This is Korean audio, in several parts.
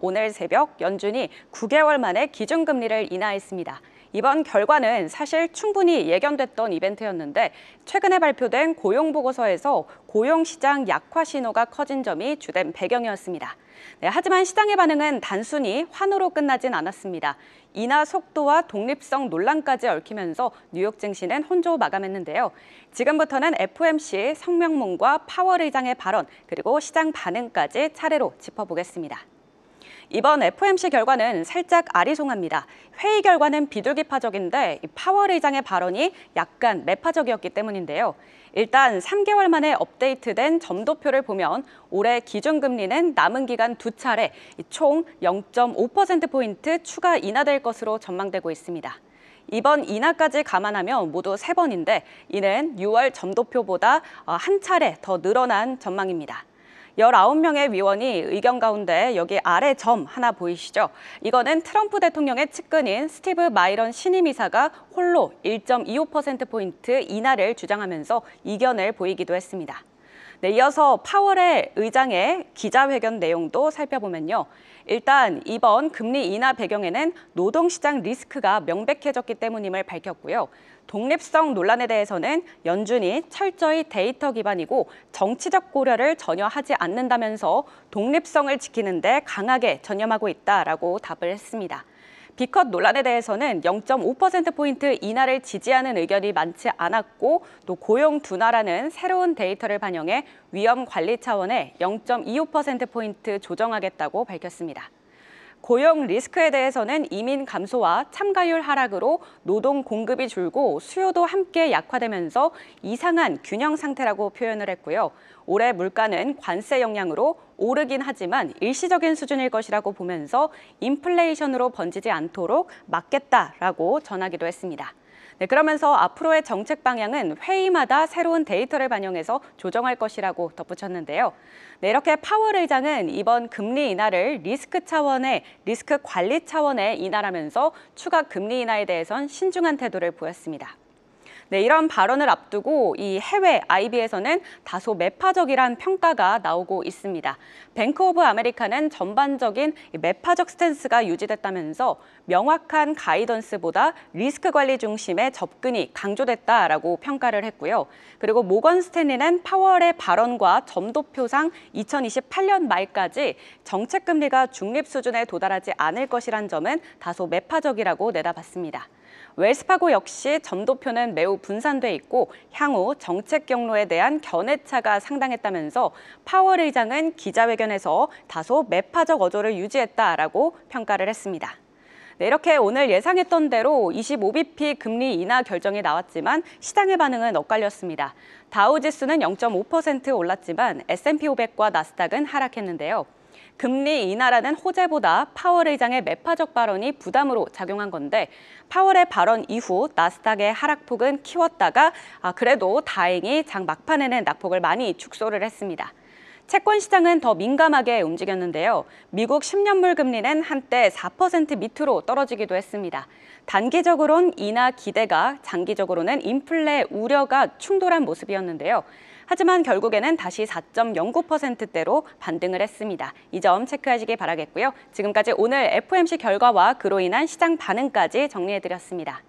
오늘 새벽 연준이 9개월 만에 기준금리를 인하했습니다. 이번 결과는 사실 충분히 예견됐던 이벤트였는데 최근에 발표된 고용보고서에서 고용시장 약화 신호가 커진 점이 주된 배경이었습니다. 하지만 시장의 반응은 단순히 환호로 끝나진 않았습니다. 인하 속도와 독립성 논란까지 얽히면서 뉴욕 증시는 혼조 마감했는데요. 지금부터는 FOMC 성명문과 파월 의장의 발언, 그리고 시장 반응까지 차례로 짚어보겠습니다. 이번 FOMC 결과는 살짝 아리송합니다. 회의 결과는 비둘기파적인데 파월 의장의 발언이 약간 매파적이었기 때문인데요. 일단 3개월 만에 업데이트된 점도표를 보면 올해 기준금리는 남은 기간 2차례 총 0.5%포인트 추가 인하될 것으로 전망되고 있습니다. 이번 인하까지 감안하면 모두 3번인데 이는 6월 점도표보다 한 차례 더 늘어난 전망입니다. 19명의 위원이 의견 가운데 여기 아래 점 하나 보이시죠? 이거는 트럼프 대통령의 측근인 스티브 마이런 신임이사가 홀로 1.25%포인트 인하를 주장하면서 이견을 보이기도 했습니다. 이어서 파월의 의장의 기자회견 내용도 살펴보면요. 일단 이번 금리 인하 배경에는 노동시장 리스크가 명백해졌기 때문임을 밝혔고요. 독립성 논란에 대해서는 연준이 철저히 데이터 기반이고 정치적 고려를 전혀 하지 않는다면서 독립성을 지키는 데 강하게 전념하고 있다라고 답을 했습니다. B컷 논란에 대해서는 0.5%포인트 인하를 지지하는 의견이 많지 않았고 또 고용 둔화라는 새로운 데이터를 반영해 위험 관리 차원의 0.25%포인트 조정하겠다고 밝혔습니다. 고용 리스크에 대해서는 이민 감소와 참가율 하락으로 노동 공급이 줄고 수요도 함께 약화되면서 이상한 균형 상태라고 표현을 했고요. 올해 물가는 관세 영향으로 오르긴 하지만 일시적인 수준일 것이라고 보면서 인플레이션으로 번지지 않도록 막겠다라고 전하기도 했습니다. 그러면서 앞으로의 정책 방향은 회의마다 새로운 데이터를 반영해서 조정할 것이라고 덧붙였는데요. 이렇게 파월 의장은 이번 금리 인하를 리스크 관리 차원의 인하라면서 추가 금리 인하에 대해선 신중한 태도를 보였습니다. 이런 발언을 앞두고 이 해외 IB에서는 다소 매파적이란 평가가 나오고 있습니다. 뱅크 오브 아메리카는 전반적인 매파적 스탠스가 유지됐다면서 명확한 가이던스보다 리스크 관리 중심의 접근이 강조됐다라고 평가를 했고요. 그리고 모건 스탠리는 파월의 발언과 점도표상 2028년 말까지 정책 금리가 중립 수준에 도달하지 않을 것이란 점은 다소 매파적이라고 내다봤습니다. 웰스파고 역시 점도표는 매우 분산돼 있고 향후 정책 경로에 대한 견해차가 상당했다면서 파월 의장은 기자회견에서 다소 매파적 어조를 유지했다라고 평가를 했습니다. 이렇게 오늘 예상했던 대로 25bp 금리 인하 결정이 나왔지만 시장의 반응은 엇갈렸습니다. 다우지수는 0.5% 올랐지만 S&P 500과 나스닥은 하락했는데요. 금리 인하라는 호재보다 파월 의장의 매파적 발언이 부담으로 작용한 건데 파월의 발언 이후 나스닥의 하락폭은 키웠다가 그래도 다행히 장 막판에는 낙폭을 많이 축소를 했습니다. 채권 시장은 더 민감하게 움직였는데요. 미국 10년물 금리는 한때 4% 밑으로 떨어지기도 했습니다. 단기적으론 인하 기대가, 장기적으로는 인플레 우려가 충돌한 모습이었는데요. 하지만 결국에는 다시 4.09%대로 반등을 했습니다. 이 점 체크하시기 바라겠고요. 지금까지 오늘 FOMC 결과와 그로 인한 시장 반응까지 정리해드렸습니다.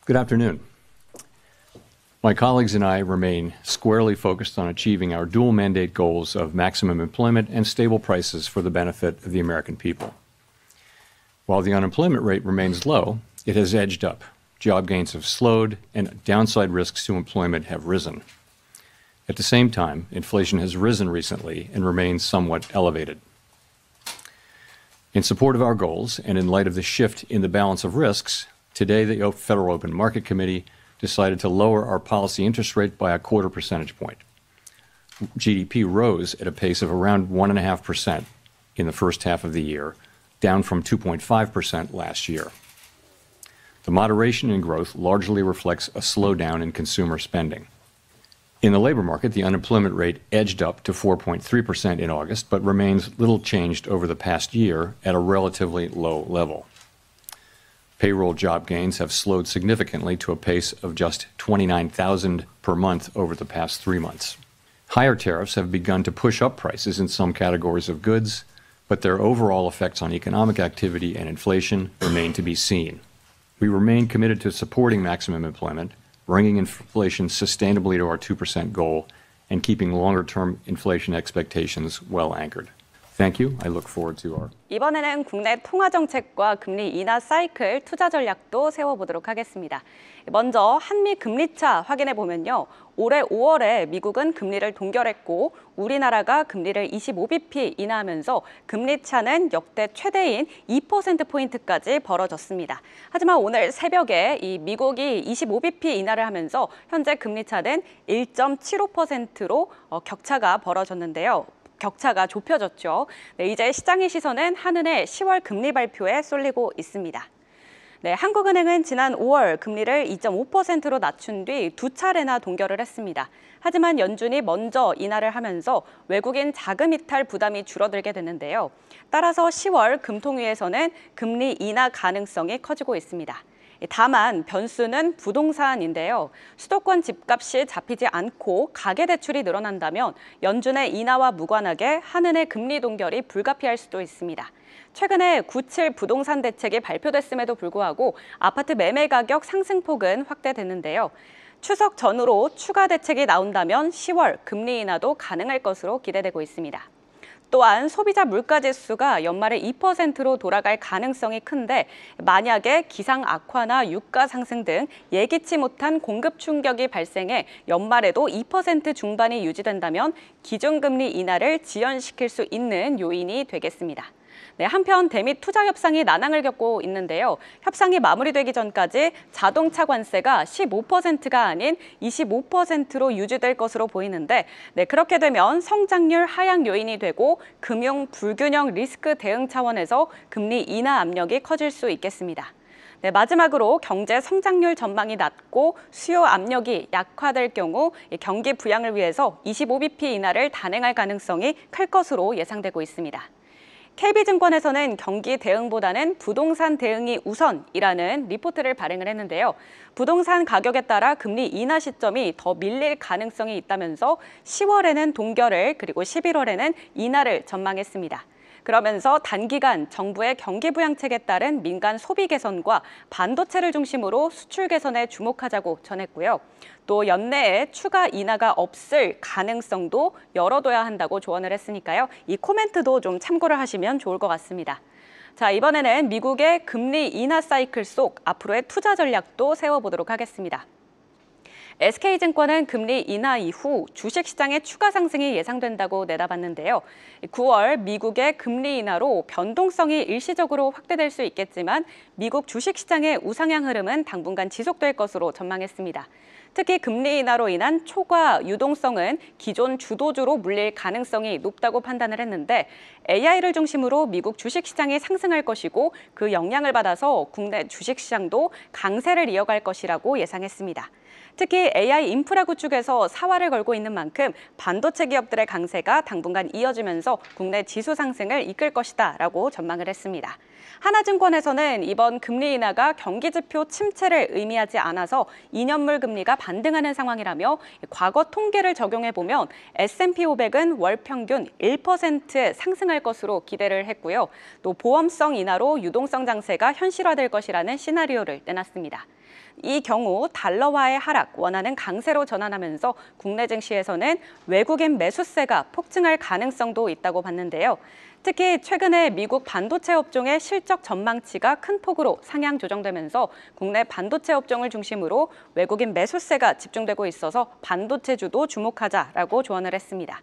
Good afternoon. My colleagues and I remain squarely focused on achieving our dual mandate goals of maximum employment and stable prices for the benefit of the American people. While the unemployment rate remains low, it has edged up. Job gains have slowed, and downside risks to employment have risen. At the same time, inflation has risen recently and remains somewhat elevated. In support of our goals, and in light of the shift in the balance of risks, today the Federal Open Market Committee decided to lower our policy interest rate by a 0.25 percentage point. GDP rose at a pace of around 1.5% in the first half of the year, down from 2.5% last year. The moderation in growth largely reflects a slowdown in consumer spending. In the labor market, the unemployment rate edged up to 4.3% in August, but remains little changed over the past year at a relatively low level. Payroll job gains have slowed significantly to a pace of just 29,000 per month over the past 3 months. Higher tariffs have begun to push up prices in some categories of goods, but their overall effects on economic activity and inflation remain to be seen. We remain committed to supporting maximum employment, bringing inflation sustainably to our 2% goal, and keeping longer-term inflation expectations well anchored. Thank you. I look forward to our 이번에는 국내 통화 정책과 금리 인하 사이클 투자 전략도 세워보도록 하겠습니다. 먼저 한미 금리차 확인해 보면요. 올해 5월에 미국은 금리를 동결했고 우리나라가 금리를 25bp 인하하면서 금리 차는 역대 최대인 2%포인트까지 벌어졌습니다. 하지만 오늘 새벽에 이 미국이 25bp 인하를 하면서 현재 금리 차는 1.75%로 격차가 벌어졌는데요. 격차가 좁혀졌죠. 네, 이제 시장의 시선은 한은의 10월 금리 발표에 쏠리고 있습니다. 네, 한국은행은 지난 5월 금리를 2.5%로 낮춘 뒤 두 차례나 동결을 했습니다. 하지만 연준이 먼저 인하를 하면서 외국인 자금 이탈 부담이 줄어들게 됐는데요. 따라서 10월 금통위에서는 금리 인하 가능성이 커지고 있습니다. 다만 변수는 부동산인데요. 수도권 집값이 잡히지 않고 가계대출이 늘어난다면 연준의 인하와 무관하게 한은의 금리 동결이 불가피할 수도 있습니다. 최근에 9.7 부동산 대책이 발표됐음에도 불구하고 아파트 매매 가격 상승폭은 확대됐는데요. 추석 전후로 추가 대책이 나온다면 10월 금리 인하도 가능할 것으로 기대되고 있습니다. 또한 소비자 물가지수가 연말에 2%로 돌아갈 가능성이 큰데 만약에 기상 악화나 유가 상승 등 예기치 못한 공급 충격이 발생해 연말에도 2% 중반이 유지된다면 기준금리 인하를 지연시킬 수 있는 요인이 되겠습니다. 네, 한편 대미 투자 협상이 난항을 겪고 있는데요. 협상이 마무리되기 전까지 자동차 관세가 15%가 아닌 25%로 유지될 것으로 보이는데 그렇게 되면 성장률 하향 요인이 되고 금융 불균형 리스크 대응 차원에서 금리 인하 압력이 커질 수 있겠습니다. 네, 마지막으로 경제 성장률 전망이 낮고 수요 압력이 약화될 경우 경기 부양을 위해서 25bp 인하를 단행할 가능성이 클 것으로 예상되고 있습니다. KB증권에서는 경기 대응보다는 부동산 대응이 우선이라는 리포트를 발행을 했는데요. 부동산 가격에 따라 금리 인하 시점이 더 밀릴 가능성이 있다면서 10월에는 동결을 그리고 11월에는 인하를 전망했습니다. 그러면서 단기간 정부의 경기 부양책에 따른 민간 소비 개선과 반도체를 중심으로 수출 개선에 주목하자고 전했고요. 또 연내에 추가 인하가 없을 가능성도 열어둬야 한다고 조언을 했으니까요. 이 코멘트도 좀 참고를 하시면 좋을 것 같습니다. 자, 이번에는 미국의 금리 인하 사이클 속 앞으로의 투자 전략도 세워보도록 하겠습니다. SK증권은 금리 인하 이후 주식시장의 추가 상승이 예상된다고 내다봤는데요. 9월 미국의 금리 인하로 변동성이 일시적으로 확대될 수 있겠지만 미국 주식시장의 우상향 흐름은 당분간 지속될 것으로 전망했습니다. 특히 금리 인하로 인한 초과 유동성은 기존 주도주로 물릴 가능성이 높다고 판단을 했는데 AI를 중심으로 미국 주식시장이 상승할 것이고 그 영향을 받아서 국내 주식시장도 강세를 이어갈 것이라고 예상했습니다. 특히 AI 인프라 구축에서 사활을 걸고 있는 만큼 반도체 기업들의 강세가 당분간 이어지면서 국내 지수 상승을 이끌 것이다라고 전망을 했습니다. 하나증권에서는 이번 금리 인하가 경기지표 침체를 의미하지 않아서 2년물 금리가 반등하는 상황이라며 과거 통계를 적용해보면 S&P 500은 월 평균 1% 상승할 것으로 기대를 했고요. 또 보험성 인하로 유동성 장세가 현실화될 것이라는 시나리오를 내놨습니다. 이 경우 달러화의 하락, 원화는 강세로 전환하면서 국내 증시에서는 외국인 매수세가 폭증할 가능성도 있다고 봤는데요. 특히 최근에 미국 반도체 업종의 실적 전망치가 큰 폭으로 상향 조정되면서 국내 반도체 업종을 중심으로 외국인 매수세가 집중되고 있어서 반도체주도 주목하자라고 조언을 했습니다.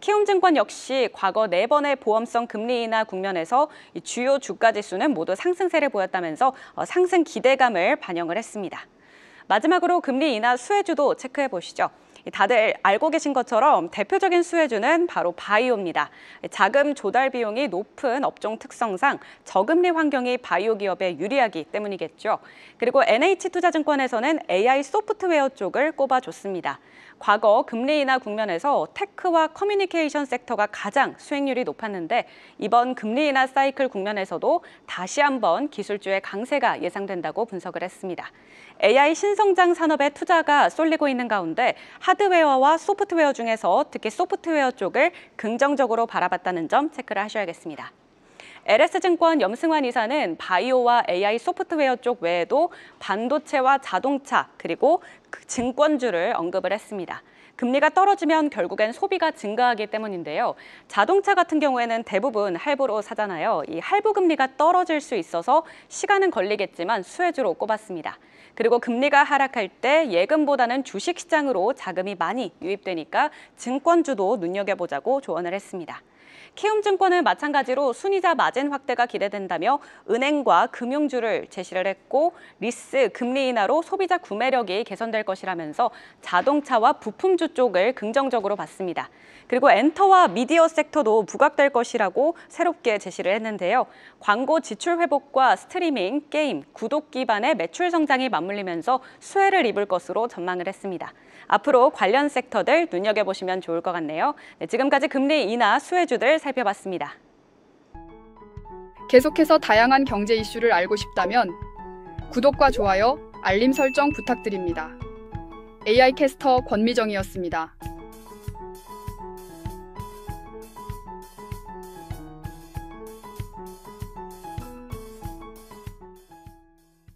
키움증권 역시 과거 4번의 보험성 금리 인하 국면에서 주요 주가 지수는 모두 상승세를 보였다면서 상승 기대감을 반영을 했습니다. 마지막으로 금리 인하 수혜주도 체크해 보시죠. 다들 알고 계신 것처럼 대표적인 수혜주는 바로 바이오입니다. 자금 조달 비용이 높은 업종 특성상 저금리 환경이 바이오 기업에 유리하기 때문이겠죠. 그리고 NH투자증권에서는 AI 소프트웨어 쪽을 꼽아줬습니다. 과거 금리 인하 국면에서 테크와 커뮤니케이션 섹터가 가장 수익률이 높았는데 이번 금리 인하 사이클 국면에서도 다시 한번 기술주의 강세가 예상된다고 분석을 했습니다. AI 신성장 산업에 투자가 쏠리고 있는 가운데 하드웨어와 소프트웨어 중에서 특히 소프트웨어 쪽을 긍정적으로 바라봤다는 점 체크를 하셔야겠습니다. LS증권 염승환 이사는 바이오와 AI 소프트웨어 쪽 외에도 반도체와 자동차 그리고 증권주를 언급을 했습니다. 금리가 떨어지면 결국엔 소비가 증가하기 때문인데요. 자동차 같은 경우에는 대부분 할부로 사잖아요. 이 할부 금리가 떨어질 수 있어서 시간은 걸리겠지만 수혜주로 꼽았습니다. 그리고 금리가 하락할 때 예금보다는 주식시장으로 자금이 많이 유입되니까 증권주도 눈여겨보자고 조언을 했습니다. 키움증권은 마찬가지로 순이자 마진 확대가 기대된다며 은행과 금융주를 제시를 했고 리스, 금리 인하로 소비자 구매력이 개선될 것이라면서 자동차와 부품주 쪽을 긍정적으로 봤습니다. 그리고 엔터와 미디어 섹터도 부각될 것이라고 새롭게 제시를 했는데요. 광고 지출 회복과 스트리밍, 게임, 구독 기반의 매출 성장이 맞물리면서 수혜를 입을 것으로 전망을 했습니다. 앞으로 관련 섹터들 눈여겨보시면 좋을 것 같네요. 네, 지금까지 금리 인하 수혜주들 살펴봤습니다. 계속해서 다양한 경제 이슈를 알고 싶다면 구독과 좋아요, 알림 설정 부탁드립니다. AI 캐스터 권미정이었습니다.